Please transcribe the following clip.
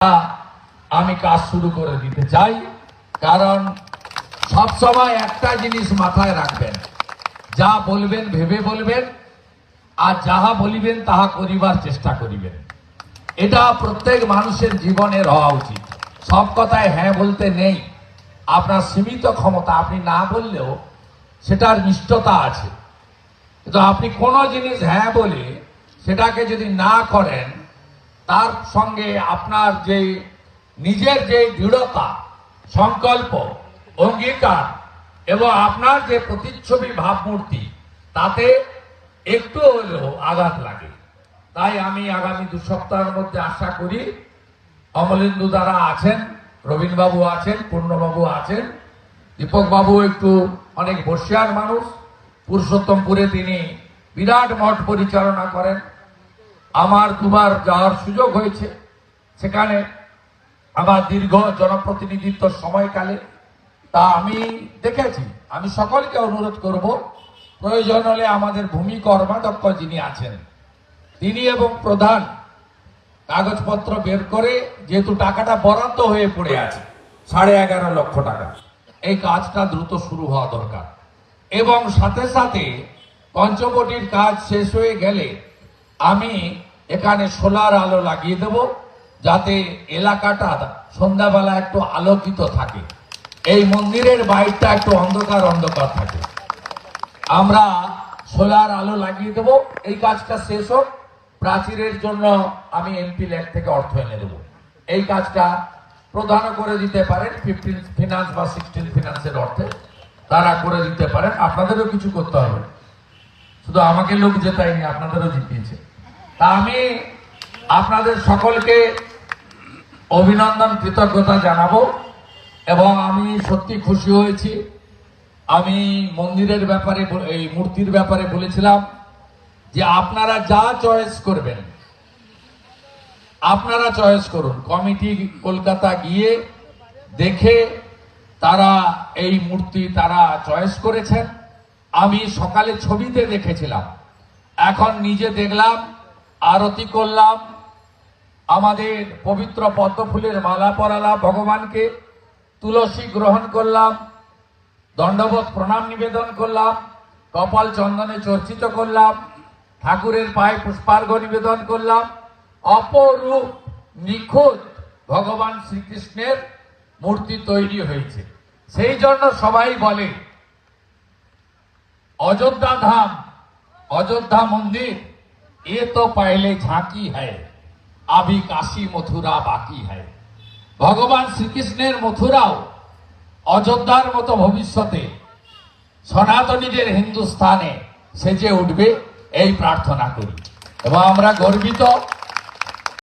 আমি কাজ শুরু করে দিতে চাই। কারণ সব সময় একটা জিনিস মাথায় রাখবেন, যা বলবেন ভেবে বলবেন, আর যাহা বলিবেন তাহা করিবার চেষ্টা করিবেন। এটা প্রত্যেক মানুষের জীবনের হওয়া উচিত। সব কথায় হ্যাঁ বলতে নেই। আপনার সীমিত ক্ষমতা, আপনি না বললেও সেটার নিষ্ঠতা আছে, কিন্তু আপনি কোনো জিনিস হ্যাঁ বলে সেটাকে যদি না করেন, তার সঙ্গে আপনার যে নিজের যে দৃঢ়তা, সংকল্প, অঙ্গীকার এবং আপনার যে প্রতিচ্ছবি ভাবমূর্তি, তাতে একটু হলেও আঘাত লাগে। তাই আমি আগামী 2 সপ্তাহের মধ্যে আশা করি অমলেন্দু দ্বারা আছেন, রবীনবাবু আছেন, পূর্ণবাবু আছেন, দীপকবাবু একটু অনেক বর্ষিয়ার মানুষ, পুরুষোত্তমপুরে তিনি বিরাট মঠ পরিচালনা করেন। আমার 2 বার যাওয়ার সুযোগ হয়েছে সেখানে আমার দীর্ঘ জনপ্রতিনিধিত্ব সময়কালে। তা আমি দেখেছি। আমি সকলকে অনুরোধ করব, প্রয়োজন হলে আমাদের ভূমি কর্মাধ্যক্ষ যিনি আছেন তিনি এবং প্রধান কাগজপত্র বের করে, যেহেতু টাকাটা বরাদ্দ হয়ে পড়ে আছে 11.5 লক্ষ টাকা, এই কাজটা দ্রুত শুরু হওয়া দরকার। এবং সাথে সাথে পঞ্চবটির কাজ শেষ হয়ে গেলে আমি এখানে সোলার আলো লাগিয়ে দেব, যাতে এলাকাটা সন্ধ্যাবেলা একটু আলোকিত থাকে, এই মন্দিরের বাইরটা একটু অন্ধকার অন্ধকার থাকে। আমরা সোলার আলো লাগিয়ে দেব। এই কাজটা শেষ হোক, প্রাচীরের জন্য আমি এমপি ল্যাগ থেকে অর্থ এনে দেব। এই কাজটা প্রধান করে দিতে পারেন, 15 ফিনান্স বা 16 ফিনান্সের অর্থে তারা করে দিতে পারেন। আপনাদেরও কিছু করতে হবে, শুধু আমাকে লোক জেতায়নি, আপনাদেরও জিতিয়েছে। তা আমি আপনাদের সকলকে অভিনন্দন, কৃতজ্ঞতা জানাবো। এবং আমি সত্যি খুশি হয়েছি। আমি মন্দিরের ব্যাপারে, এই মূর্তির ব্যাপারে বলেছিলাম যে আপনারা যা চয়েস করবেন আপনারা চয়েস করুন। কমিটি কলকাতা গিয়ে দেখে তারা এই মূর্তি তারা চয়েস করেছেন। আমি সকালে ছবিতে দেখেছিলাম, এখন নিজে দেখলাম, আরতি করলাম, আমাদের পবিত্র পদ্মফুলের মালা পরালাম ভগবানকে, তুলসী গ্রহণ করলাম, দণ্ডবোধ প্রণাম নিবেদন করলাম, কপাল চন্দনে চর্চিত করলাম, ঠাকুরের পায়ে পুষ্পার্ঘ নিবেদন করলাম। অপরূপ নিখুঁত ভগবান শ্রীকৃষ্ণের মূর্তি তৈরি হয়েছে। সেই জন্য সবাই বলে অযোধ্যা ধাম, অযোধ্যা মন্দির এ তো পহলে ঝাঁকি হ্যায়, আভি কাশী মথুরা বাকি হ্যায়। ভগবান শ্রীকৃষ্ণের মথুরাও অযোধ্যার মতো ভবিষ্যতে সনাতনীদের হিন্দুস্থানে সেজে উঠবে, এই প্রার্থনা করি। এবং আমরা গর্বিত।